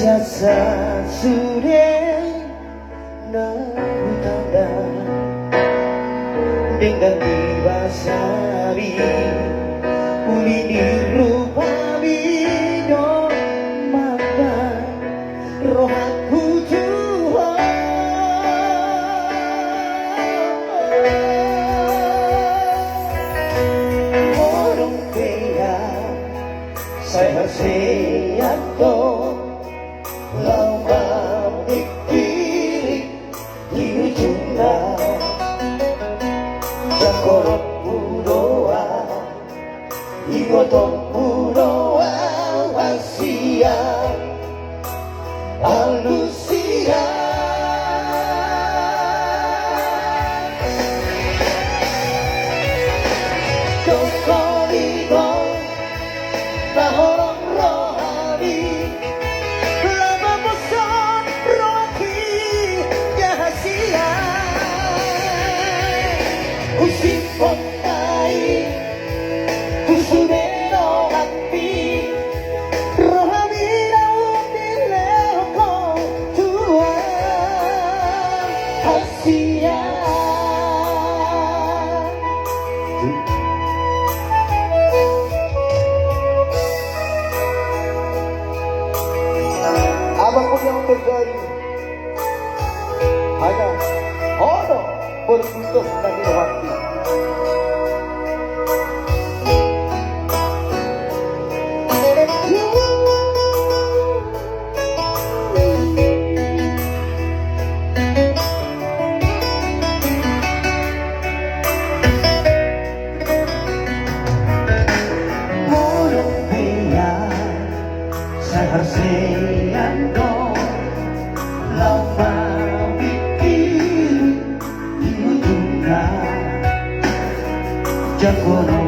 jasa sudah tanda dengan dibasari ulini rupa bino mata rohaku Orang kaya saya siato lama pikir di ujungnya jakorok budoa igotong budoa wasia alusia Kokoriko tahorong rohani lama bosan rohani jahasia usipon kai usudeno hati rohani daudi leko tua hasia apapun yang terjadi hanya Allah berputus dari hati. Orang kaya seharusnya lama pikir di ujungnya jagoan